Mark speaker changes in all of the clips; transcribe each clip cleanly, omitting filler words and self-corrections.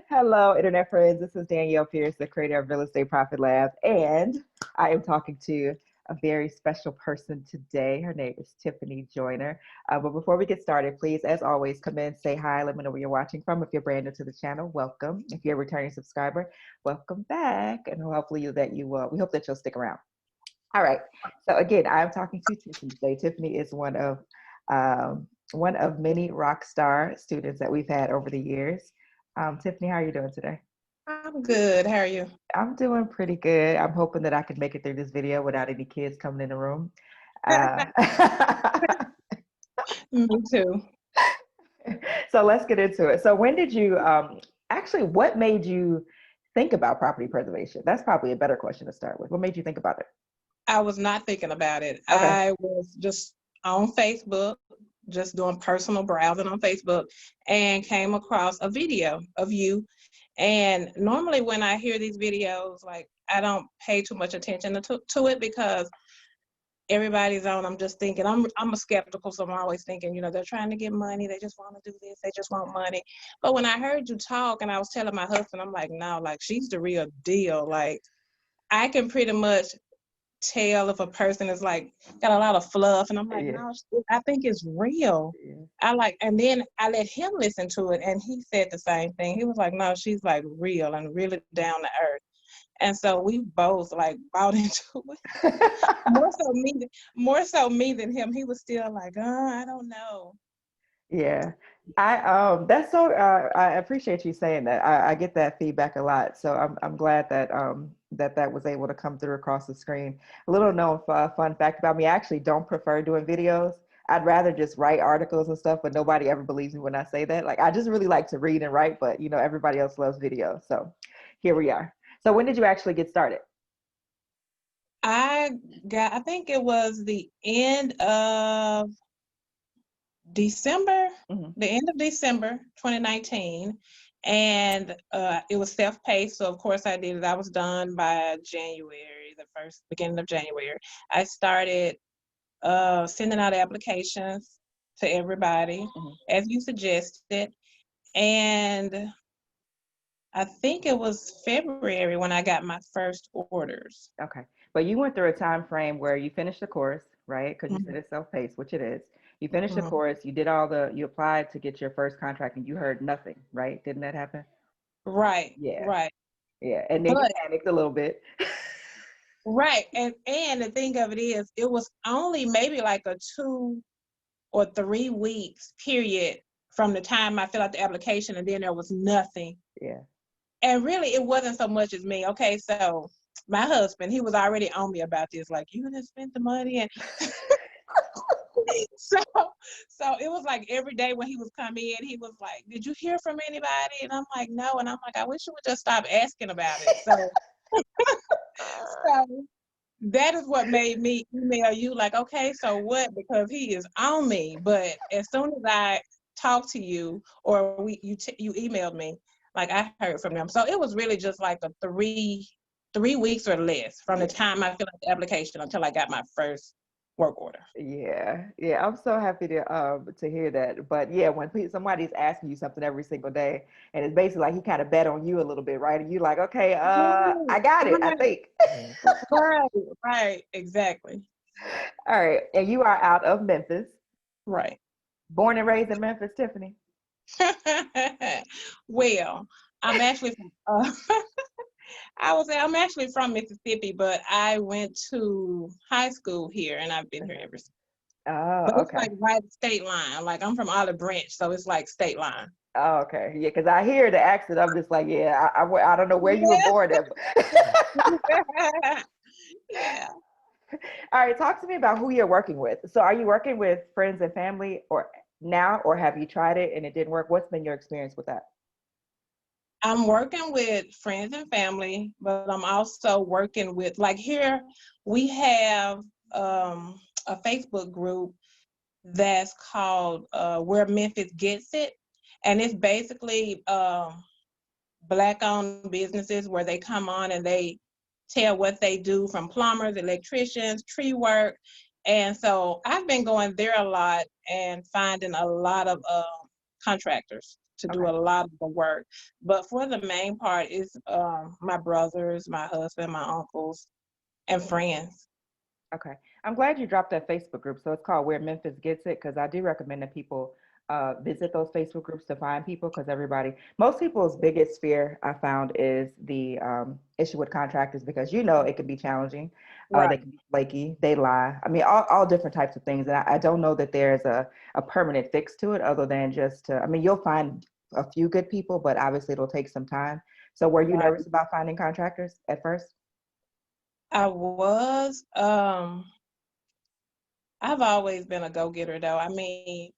Speaker 1: Hello, Internet friends. This is Danielle Pierce, the creator of Real Estate Profit Lab, and I am talking to a very special person today. Her name is Tiffany Joyner. But before we get started, please, as always, come in, say hi, let me know where you're watching from. If you're brand new to the channel, welcome. If you're a returning subscriber, welcome back, and hopefully we hope that you'll stick around. All right. So again, I'm talking to Tiffany today. Tiffany is one of many rock star students that we've had over the years. Tiffany, how are you doing today?
Speaker 2: I'm good. How are you?
Speaker 1: I'm doing pretty good. I'm hoping that I can make it through this video without any kids coming in the room. Uh,
Speaker 2: Me too.
Speaker 1: so let's get into it. So when did you actually? What made you think about property preservation? That's probably a better question to start with. What made you think about it?
Speaker 2: I was not thinking about it.
Speaker 1: Okay.
Speaker 2: I was just on Facebook, just doing personal browsing on Facebook, and came across a video of you. And normally when I hear these videos, like I don't pay too much attention to it because everybody's on. I'm just thinking I'm a skeptical, so I'm always thinking, they're trying to get money. They just want to do this. They just want money. But when I heard you talk, and I was telling my husband, I'm like, no, like she's the real deal. Like I can pretty much tell if a person is like got a lot of fluff, and I'm like,
Speaker 1: Yeah.
Speaker 2: no, I think it's real.
Speaker 1: Yeah.
Speaker 2: And then I let him listen to it, and he said the same thing. He was like, no, she's like real and really down to earth. And so we both like bought into it. More so me than him. He was still like, I don't know.
Speaker 1: Yeah. That's so I appreciate you saying that. I get that feedback a lot. So I'm glad that that was able to come through across the screen. A little known fun fact about me, I actually don't prefer doing videos. I'd rather just write articles and stuff, but nobody ever believes me when I say that. Like I just really like to read and write, but everybody else loves video. So here we are. So when did you actually get started?
Speaker 2: I think it was the end of December,
Speaker 1: Hmm.
Speaker 2: the end of December 2019, and it was self-paced. So of course I did it. I was done by January, the first beginning of January. I started sending out applications to everybody
Speaker 1: Hmm.
Speaker 2: as you suggested, and I think it was February when I got my first orders.
Speaker 1: Okay. But you went through a time frame where you finished the course, right? Because you said
Speaker 2: Mhm.
Speaker 1: it's self-paced, which it is. You finished the
Speaker 2: Mhm.
Speaker 1: course, you applied to get your first contract and you heard nothing, right? Didn't that happen?
Speaker 2: Right,
Speaker 1: Yeah.
Speaker 2: right.
Speaker 1: Yeah. And then you
Speaker 2: But
Speaker 1: panicked a little bit.
Speaker 2: right, and the thing of it is, it was only maybe like a 2 or 3 weeks period from the time I filled out the application, and then there was nothing.
Speaker 1: Yeah.
Speaker 2: And really, it wasn't so much as me. Okay, so my husband, he was already on me about this, like you done spent the money, and so so it was like every day when he was coming in, he was like, "Did you hear from anybody?" And I'm like, "No," and I'm like, "I wish you would just stop asking about it." So that is what made me email you like, okay, so what? Because he is on me. But as soon as I talked to you or you emailed me, like I heard from them. So it was really just like a three weeks or less from the
Speaker 1: Yeah.
Speaker 2: time I filled out the application until I got my first work order.
Speaker 1: Yeah. Yeah. I'm so happy to hear that. But yeah, when somebody's asking you something every single day and it's basically like he kind of bet on you a little bit, right? And you like, okay,
Speaker 2: Right,
Speaker 1: I got it, I
Speaker 2: right,
Speaker 1: think.
Speaker 2: right, right, exactly.
Speaker 1: All right. And you are out of Memphis.
Speaker 2: Right.
Speaker 1: Born and raised in Memphis, Tiffany.
Speaker 2: Well, I'm actually from, I'm actually from Mississippi, but I went to high school here, and I've been here
Speaker 1: Okay.
Speaker 2: ever since.
Speaker 1: Oh,
Speaker 2: But it's
Speaker 1: okay.
Speaker 2: like right state line. Like I'm from Olive Branch, so it's like state line.
Speaker 1: Oh, okay. Yeah, because I hear the accent. I'm just like, yeah, I don't know where you were born at.
Speaker 2: Yeah.
Speaker 1: All right, talk to me about who you're working with. So, are you working with friends and family, or now, or have you tried it and it didn't work? What's been your experience with that?
Speaker 2: I'm working with friends and family, but I'm also working with like here we have a Facebook group that's called Where Memphis Gets It. And it's basically Black owned businesses where they come on and they tell what they do from plumbers, electricians, tree work. And so I've been going there a lot and finding a lot of contractors. to do
Speaker 1: Okay.
Speaker 2: a lot of the work. But for the main part is my brothers, my husband, my uncles, and friends.
Speaker 1: Okay. I'm glad you dropped that Facebook group. So it's called Where Memphis Gets It, because I do recommend that people visit those Facebook groups to find people, because most people's biggest fear I found is the issue with contractors, because it can be challenging.
Speaker 2: Right,
Speaker 1: They can be flaky, they lie. I mean, all different types of things. And I don't know that there's a permanent fix to it other than I mean, you'll find a few good people, but obviously it'll take some time. So were you
Speaker 2: right.
Speaker 1: nervous about finding contractors at first?
Speaker 2: I was. I've always been a go-getter though. I mean,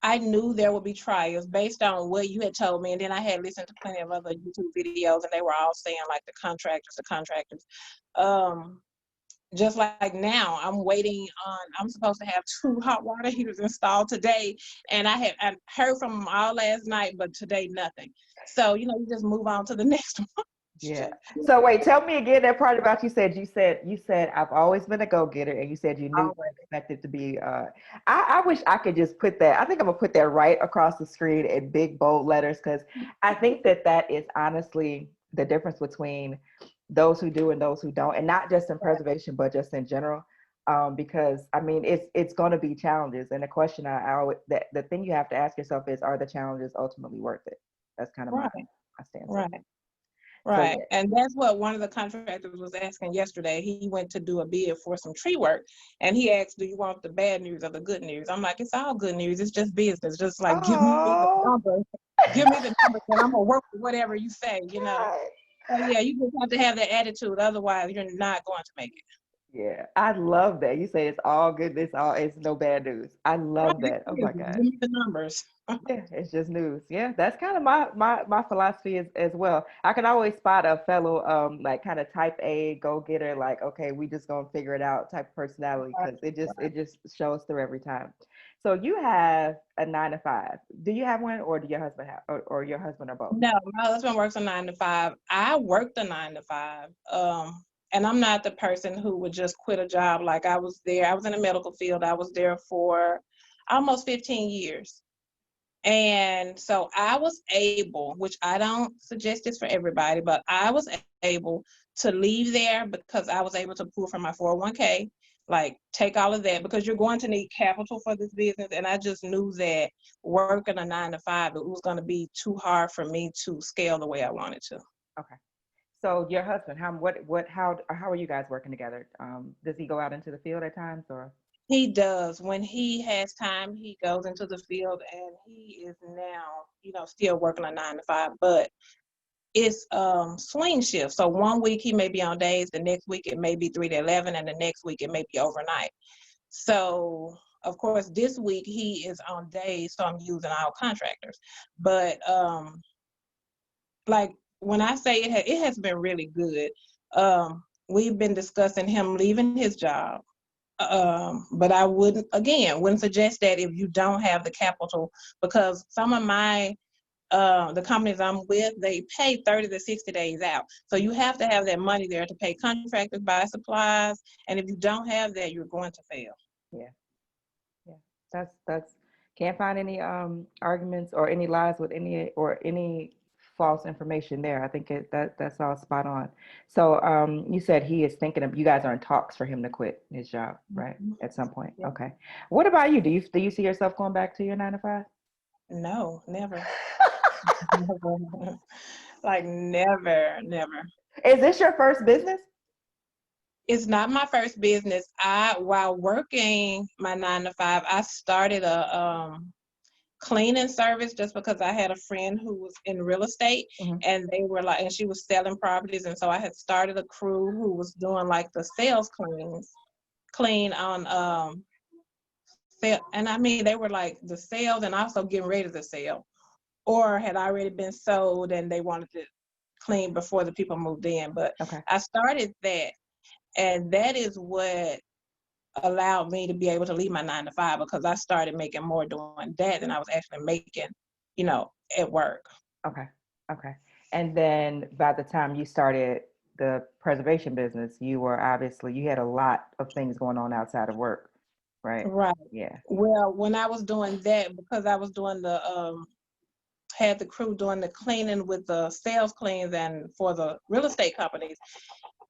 Speaker 2: I knew there would be trials based on what you had told me, and then I had listened to plenty of other YouTube videos, and they were all saying like the contractors. Um, just like now, I'm waiting on. I'm supposed to have 2 hot water heaters installed today, and I heard from them all last night, but today nothing. So you just move on to the next one.
Speaker 1: Yeah. So wait, tell me again that part about you said I've always been a go-getter, and you said you knew you
Speaker 2: Always.
Speaker 1: expected to be I wish I could just put that. I think I'm gonna put that right across the screen in big bold letters, because I think that is honestly the difference between those who do and those who don't, and not just in preservation but just in general. Because I mean it's going to be challenges, and the question I always the thing you have to ask yourself is, are the challenges ultimately worth it? That's kind of
Speaker 2: Right,
Speaker 1: my stance on it.
Speaker 2: right.
Speaker 1: So
Speaker 2: Right.
Speaker 1: yeah.
Speaker 2: And that's what one of the contractors was asking yesterday. He went to do a bid for some tree work, and he asked, "Do you want the bad news or the good news?" I'm like, "It's all good news. It's just business. Just like give me the
Speaker 1: Oh,
Speaker 2: numbers. Give me the numbers, and I'm gonna work with whatever you say."
Speaker 1: God.
Speaker 2: So yeah, you just have to have that attitude. Otherwise, you're not going to make it.
Speaker 1: Yeah, I love that. You say it's all good. It's no bad news. I
Speaker 2: Right.
Speaker 1: love that. Oh
Speaker 2: Give
Speaker 1: my God.
Speaker 2: me the numbers.
Speaker 1: Yeah, it's just news. Yeah, that's kind of my philosophy as well. I can always spot a fellow like kind of type A go getter, like, okay, we just gonna figure it out type of personality,
Speaker 2: Right.
Speaker 1: because it just shows through every time. So you have a 9 to 5. Do you have one, or do your husband have, or your husband, or both?
Speaker 2: No, my husband works a 9 to 5. I worked a 9 to 5. And I'm not the person who would just quit a job. Like I was there. I was in the medical field. I was there for almost 15 years. And so I was able, which I don't suggest this for everybody, but I was able to leave there because I was able to pull from my 401k, like take all of that, because you're going to need capital for this business. And I just knew that working a 9 to 5, it was going to be too hard for me to scale the way I wanted to.
Speaker 1: Okay. So your husband, how are you guys working together? Does he go out into the field at times, or?
Speaker 2: He does. When he has time, he goes into the field, and he is now, still working a 9 to 5, but it's swing shift. So one week he may be on days, the next week it may be 3 to 11, and the next week it may be overnight. So of course this week he is on days, so I'm using our contractors. But like when I say it has been really good. We've been discussing him leaving his job. But I wouldn't suggest that if you don't have the capital, because some of the companies I'm with, they pay 30 to 60 days out. So you have to have that money there to pay contractors, buy supplies. And if you don't have that, you're going to fail.
Speaker 1: Yeah, yeah. That's can't find any arguments or any lies with any false information there. I think that's all spot on. So you said he is thinking of, you guys are in talks for him to quit his job, right?
Speaker 2: Mhm.
Speaker 1: At some point.
Speaker 2: Yeah.
Speaker 1: Okay. What about you? Do you see yourself going back to your 9 to 5?
Speaker 2: No, never. Like never, never.
Speaker 1: Is this your first business?
Speaker 2: It's not my first business. While working my 9 to 5, I started a cleaning service just because I had a friend who was in real estate,
Speaker 1: Hmm.
Speaker 2: and they were like, and she was selling properties. And so I had started a crew who was doing like the sales clean on, sale. And I mean, they were like the sales and also getting ready to sell, or had already been sold and they wanted to clean before the people moved in. But
Speaker 1: Okay.
Speaker 2: I started that, and that is what allowed me to be able to leave my 9 to 5, because I started making more doing that than I was actually making, at work.
Speaker 1: Okay. Okay. And then by the time you started the preservation business, you had a lot of things going on outside of work, right?
Speaker 2: Right.
Speaker 1: Yeah.
Speaker 2: Well, when I was doing that, because I was doing the had the crew doing the cleaning with the sales cleans and for the real estate companies,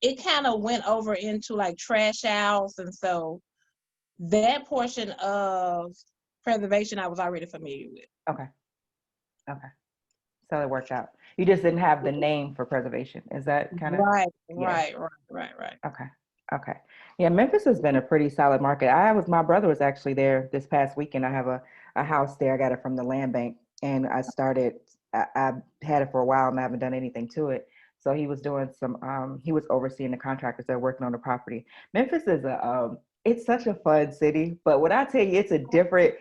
Speaker 2: it kind of went over into like trash outs. And so that portion of preservation I was already familiar with.
Speaker 1: Okay. Okay. So it worked out. You just didn't have the name for preservation. Is that kind of?
Speaker 2: Right,
Speaker 1: Yeah.
Speaker 2: right.
Speaker 1: Okay. Okay. Yeah, Memphis has been a pretty solid market. My brother was actually there this past weekend. I have a house there. I got it from the land bank, and I had it for a while and I haven't done anything to it. So he was doing he was overseeing the contractors that are working on the property. Memphis is it's such a fun city, but when I tell you it's a different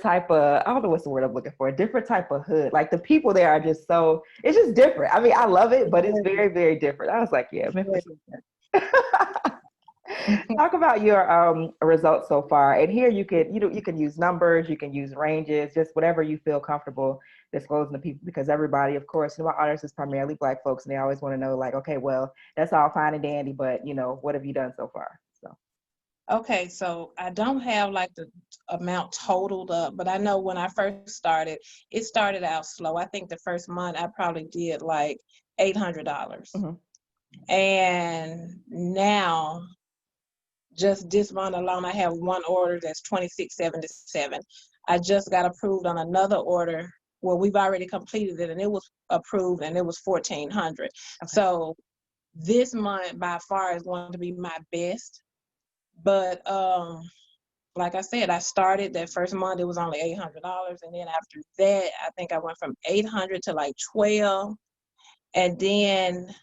Speaker 1: type of, I don't know what's the word I'm looking for, a different type of hood. Like the people there are just it's just different. I mean, I love it, but it's very, very different. I was like, yeah, Memphis. Talk about your results so far. And here you can use numbers, you can use ranges, just whatever you feel comfortable disclosing to people, because everybody, of course, my audience is primarily Black folks, and they always want to know, like, okay, well, that's all fine and dandy, but what have you done so far? So
Speaker 2: Okay, so I don't have like the amount totaled up, but I know when I first started, it started out slow. I think the first month I probably did like $800.
Speaker 1: Mm-hmm.
Speaker 2: And now, just this month alone, I have one order that's $26.77. I just got approved on another order. Well, we've already completed it, and it was approved, and it was $1,400. Okay. So this month by far is going to be my best. But like I said, I started that first month, it was only $800, and then after that, I think I went from 800 to like 12, and then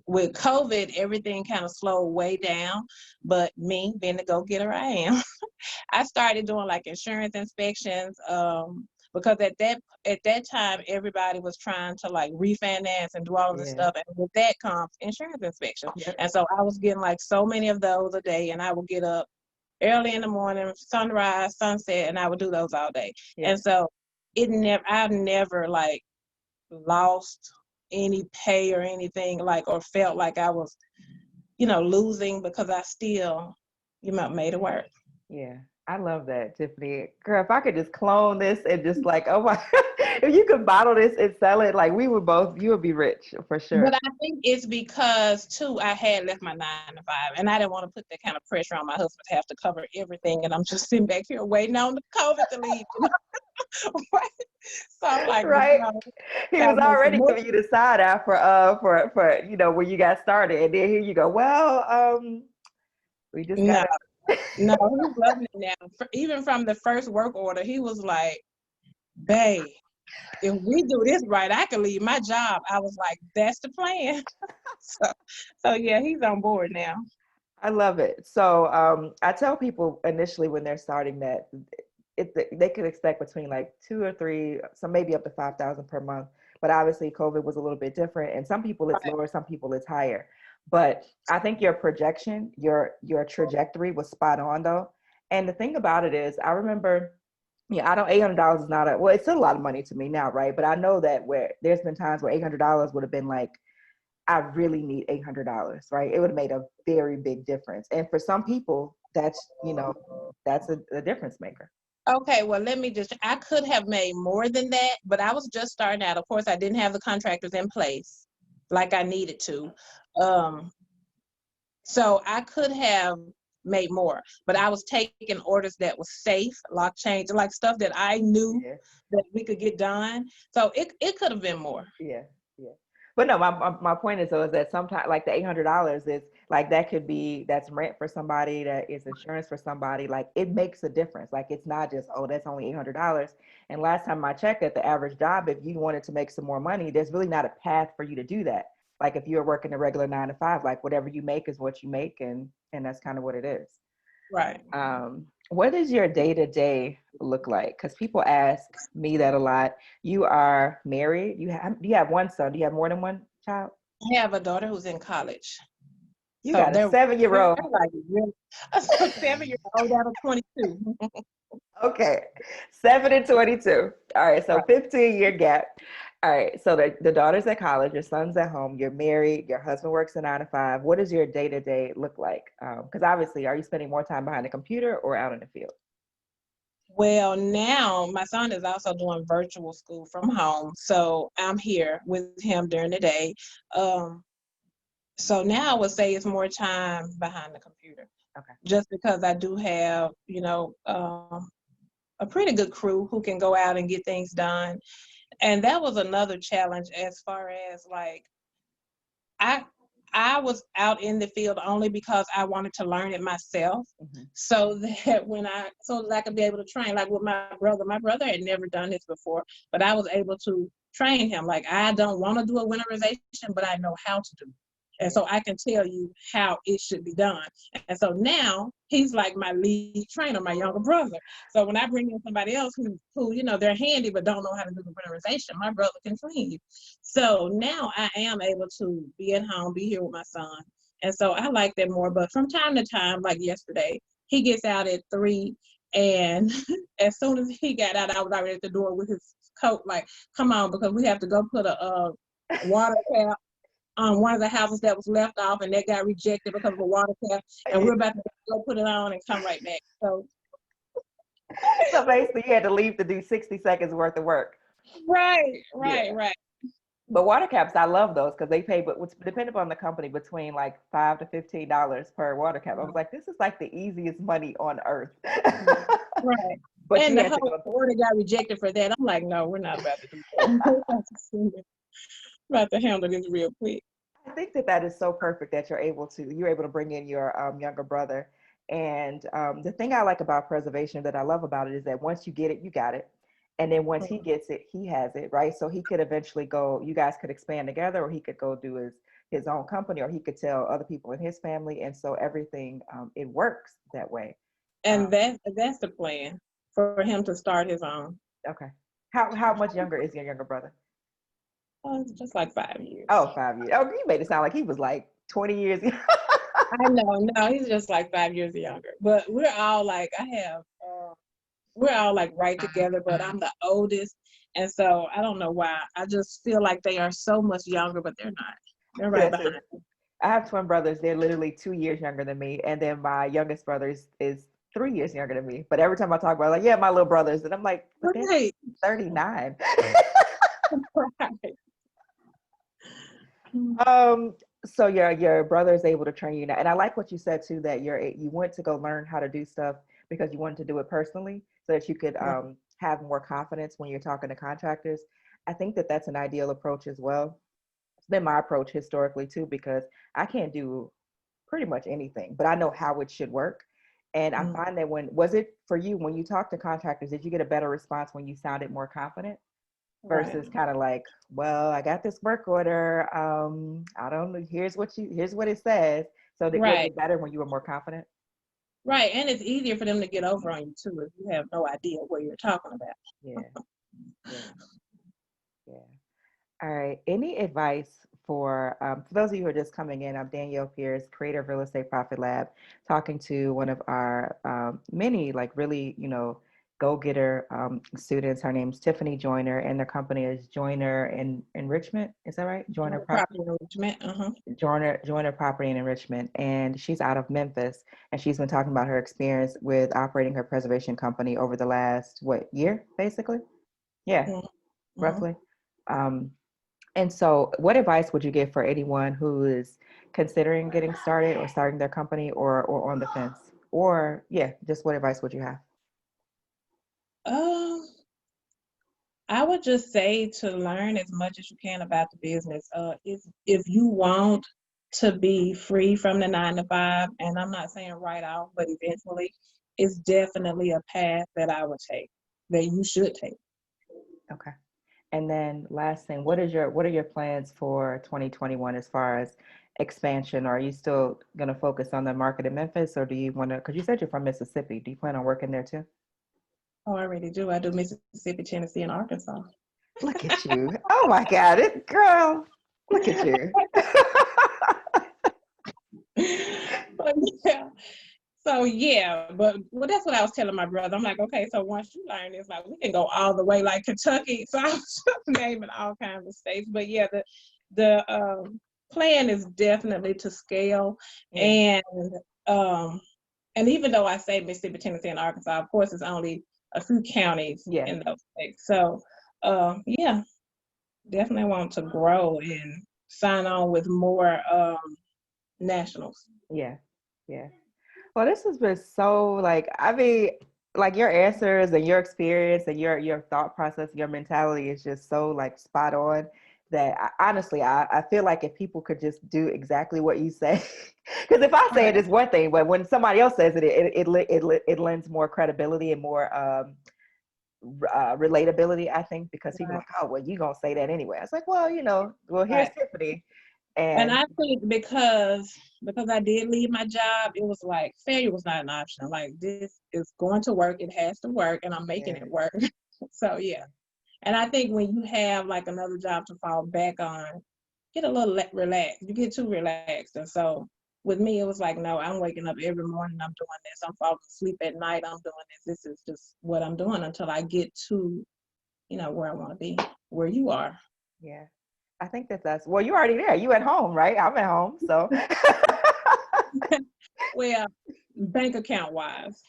Speaker 2: with COVID, everything kind of slowed way down. But me, being the go-getter I am, I started doing like insurance inspections, because at that time everybody was trying to like refinance and do all of this stuff, and with that comes insurance inspection. Yep. And so I was getting like so many of those a day, and I would get up early in the morning, sunrise, sunset, and I would do those all day. Yep. And so I've never like lost any pay or anything, like, or felt like I was losing, because I still made it work.
Speaker 1: Yeah, I love that, Tiffany. Girl, if I could just clone this and just like, oh my, if you could bottle this and sell it, like you would be rich for sure.
Speaker 2: But I think it's because too, I had left my 9-to-5, and I didn't want to put that kind of pressure on my husband to have to cover everything, and I'm just sitting back here waiting on the COVID to leave. So I'm like,
Speaker 1: right. He was already giving you the side eye for when you got started, and then here you go. Well, we just got.
Speaker 2: No, he's loving it now. Even from the first work order, he was like, babe, if we do this right, I can leave my job. I was like, that's the plan. So yeah, he's on board now.
Speaker 1: I love it. So I tell people initially when they're starting that they could expect between like 2 or 3, some maybe up to 5,000 per month. But obviously COVID was a little bit different, and some people it's lower, some people it's higher. But I think your projection, your trajectory was spot on though. And the thing about it is, I remember, I know $800 is not it's still a lot of money to me now, right? But I know that there's been times where $800 would have been like, I really need $800, right? It would have made a very big difference. And for some people, that's a difference maker.
Speaker 2: Okay, well, I could have made more than that, but I was just starting out. Of course, I didn't have the contractors in place like I needed to. So I could have made more, but I was taking orders that was safe, lock change, like stuff that I knew that we could get done. So it could have been more.
Speaker 1: Yeah. But no, my point is though, is that sometimes like the $800 is like, that's rent for somebody, that is insurance for somebody. Like it makes a difference. Like it's not just, oh, that's only $800. And last time I checked, at the average job, if you wanted to make some more money, there's really not a path for you to do that. Like if you're working a regular 9-to-5, like whatever you make is what you make, and that's kind of what it is.
Speaker 2: Right.
Speaker 1: What does your day-to-day look like? Because people ask me that a lot. You are married. Do you have one son? Do you have more than one child?
Speaker 2: I have a daughter who's in college.
Speaker 1: You got a 7-year-old.
Speaker 2: A 7-year-old out of 22.
Speaker 1: Okay, 7 and 22. All right, so 15-year gap. All right, so the daughter's at college, your son's at home, you're married, your husband works a 9-to-5. What does your day-to-day look like? Because obviously, are you spending more time behind the computer or out in the field?
Speaker 2: Well, now my son is also doing virtual school from home, so I'm here with him during the day. Um, so now I would say it's more time behind the computer,
Speaker 1: Okay.
Speaker 2: just because I do have, a pretty good crew who can go out and get things done. And that was another challenge as far as like I I was out in the field only because I wanted to learn it myself.
Speaker 1: Hmm.
Speaker 2: So that so that I could be able to train, like with my brother had never done this before, but I was able to train him. Like, I don't want to do a winterization, but I know how to do it. And so I can tell you how it should be done. And so now he's like my lead trainer, my younger brother. So when I bring in somebody else who they're handy but don't know how to do the winterization, my brother can train you. So now I am able to be at home, be here with my son. And so I like that more. But from time to time, like yesterday, he gets out at 3. And as soon as he got out, I was already at the door with his coat, like, come on, because we have to go put a water cap on one of the houses that was left off, and that got rejected because of a water cap. And we're about to go put it on and come right back. So
Speaker 1: Basically, you had to leave to do 60 seconds worth of work.
Speaker 2: right.
Speaker 1: Yeah.
Speaker 2: Right.
Speaker 1: But water caps, I love those because they pay, but what's depending upon the company, between like $5 to $15 per water cap. I was like, this is like the easiest money on earth.
Speaker 2: Right.
Speaker 1: But
Speaker 2: And
Speaker 1: you
Speaker 2: the
Speaker 1: had to
Speaker 2: whole
Speaker 1: go.
Speaker 2: order got rejected for that. I'm like, no, we're not about to do that. About to handle this real quick.
Speaker 1: I think that is so perfect that you're able to bring in your younger brother. And the thing I like about preservation, that I love about it, is that once you get it, you got it. And then once he gets it, he has it, right? So he could eventually go, you guys could expand together, or he could go do his own company, or he could tell other people in his family. And so everything, it works that way.
Speaker 2: And that's the plan, for him to start his own.
Speaker 1: Okay. How much younger is your younger brother?
Speaker 2: Oh, it's just like 5 years.
Speaker 1: Oh, 5 years. Oh, you made it sound like he was like 20 years.
Speaker 2: I know, no, he's just like 5 years younger. But we're all like right together, but I'm the oldest. And so I don't know why. I just feel like they are so much younger, but they're not. They're right behind me.
Speaker 1: I have twin brothers. They're literally 2 years younger than me. And then my youngest brother is 3 years younger than me. But every time I talk about it, like, yeah, my little brothers. And I'm like, but they're
Speaker 2: Right.
Speaker 1: 39.
Speaker 2: Right.
Speaker 1: So your brother is able to train you now. And I like what you said too, that you went to go learn how to do stuff because you wanted to do it personally, so that you could have more confidence when you're talking to contractors. I think that that's an ideal approach as well. It's been my approach historically too, because I can't do pretty much anything, but I know how it should work. And I find that was it for you, when you talk to contractors, did you get a better response when you sounded more confident versus
Speaker 2: Right.
Speaker 1: kind of like, well, I got this work order. I don't know. Here's what it says. So was
Speaker 2: Right.
Speaker 1: it better when you were more confident?
Speaker 2: Right. And it's easier for them to get over on you too if you have no idea what you're talking about.
Speaker 1: Yeah. Yeah. Yeah. All right. Any advice for those of you who are just coming in? I'm Danielle Pierce, creator of Real Estate Profit Lab, talking to one of our many, like, really, go-getter students. Her name's Tiffany Joyner, and their company is Joyner and Enrichment. Is that right?
Speaker 2: Property enrichment.
Speaker 1: Joyner Property and Enrichment, and she's out of Memphis, and she's been talking about her experience with operating her preservation company over the last year, basically. Yeah,
Speaker 2: Mm-hmm.
Speaker 1: roughly. Um, and so, what advice would you give for anyone who is considering getting started or starting their company, or on the fence? Or, yeah, just what advice would you have?
Speaker 2: Um, I would just say to learn as much as you can about the business. If you want to be free from the 9 to 5, and I'm not saying right off, but eventually, it's definitely a path that I would take, that you should take.
Speaker 1: Okay. And then last thing, what are your plans for 2021 as far as expansion? Are you still going to focus on the market in Memphis, or do you want to, because you said you're from Mississippi, do you plan on working there too?
Speaker 2: Oh, I already do. I do Mississippi, Tennessee, and Arkansas.
Speaker 1: Look at you. Oh my God, girl, look at you.
Speaker 2: But yeah. So yeah, but that's what I was telling my brother. I'm like, okay, so once you learn this, like, we can go all the way like Kentucky. So I was just naming all kinds of states. But yeah, the plan is definitely to scale.
Speaker 1: Yeah.
Speaker 2: And even though I say Mississippi, Tennessee, and Arkansas, of course it's only a few counties
Speaker 1: Yeah.
Speaker 2: in those states. So, yeah, definitely want to grow and sign on with more nationals.
Speaker 1: Yeah. Yeah. Well, this has been so like, I mean, like your answers and your experience and your thought process, your mentality is just so like spot on that honestly, I feel like if people could just do exactly what you say, because if I say it,
Speaker 2: Right.
Speaker 1: it's one thing, but when somebody else says it, it lends more credibility and more relatability, I think, because people are
Speaker 2: Right.
Speaker 1: like, oh, well, you gonna say that anyway. I was like, well, well, here's
Speaker 2: Right.
Speaker 1: Tiffany,
Speaker 2: And
Speaker 1: and
Speaker 2: I think because I did leave my job, it was like failure was not an option. Like this is going to work, it has to work, and I'm making
Speaker 1: yeah,
Speaker 2: it work. So yeah. And I think when you have like another job to fall back on, get a little relaxed. You get too relaxed. And so with me, it was like, no, I'm waking up every morning. I'm doing this. I'm falling asleep at night. I'm doing this. This is just what I'm doing until I get to, where I want to be, where you are.
Speaker 1: yeah. I think that's well, you already there. You at home, right? I'm at home, so.
Speaker 2: Well, bank account wise.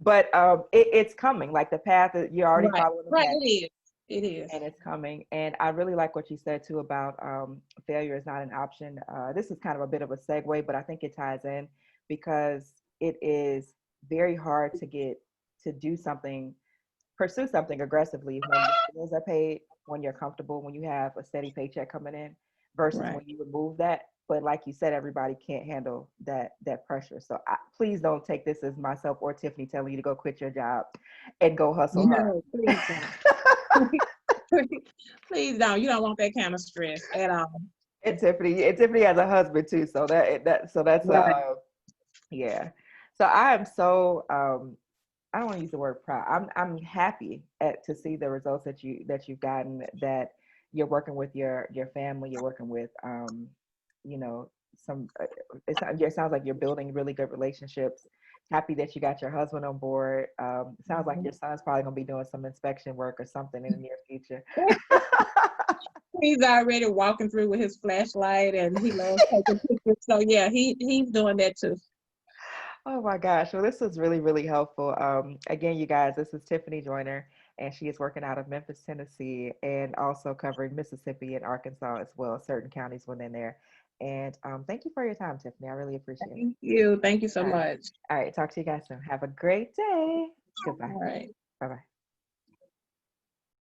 Speaker 1: But it's coming. Like the path that you're already
Speaker 2: Right.
Speaker 1: following the
Speaker 2: Right.
Speaker 1: path,
Speaker 2: It is. It is.
Speaker 1: and it's coming. And I really like what you said too about failure is not an option. This is kind of a bit of a segue, but I think it ties in because it is very hard to get to do something, pursue something aggressively when your bills are paid, when you're comfortable, when you have a steady paycheck coming in, versus
Speaker 2: Right.
Speaker 1: when you remove that. But like you said, everybody can't handle that pressure. So please don't take this as myself or Tiffany telling you to go quit your job and go hustle hard.
Speaker 2: No, please don't. Please don't. You don't want that kind of stress at all.
Speaker 1: And Tiffany has a husband too, so that's
Speaker 2: Right.
Speaker 1: yeah. So I am so I don't want to use the word proud. I'm happy to see the results that you've gotten. That you're working with your family. You're working with you know, some. It sounds like you're building really good relationships. Happy that you got your husband on board. It sounds like your son's probably gonna be doing some inspection work or something in the near future.
Speaker 2: He's already walking through with his flashlight and he loves taking pictures. So yeah, he's doing that too.
Speaker 1: Oh my gosh. Well, this was really, really helpful. Again, you guys, this is Tiffany Joyner, and she is working out of Memphis, Tennessee, and also covering Mississippi and Arkansas as well, certain counties within there. And thank you for your time, Tiffany. I really appreciate it.
Speaker 2: Thank you. Thank you so
Speaker 1: All right.
Speaker 2: much.
Speaker 1: All right. Talk to you guys soon. Have a great day. Goodbye.
Speaker 2: All right.
Speaker 1: Bye bye.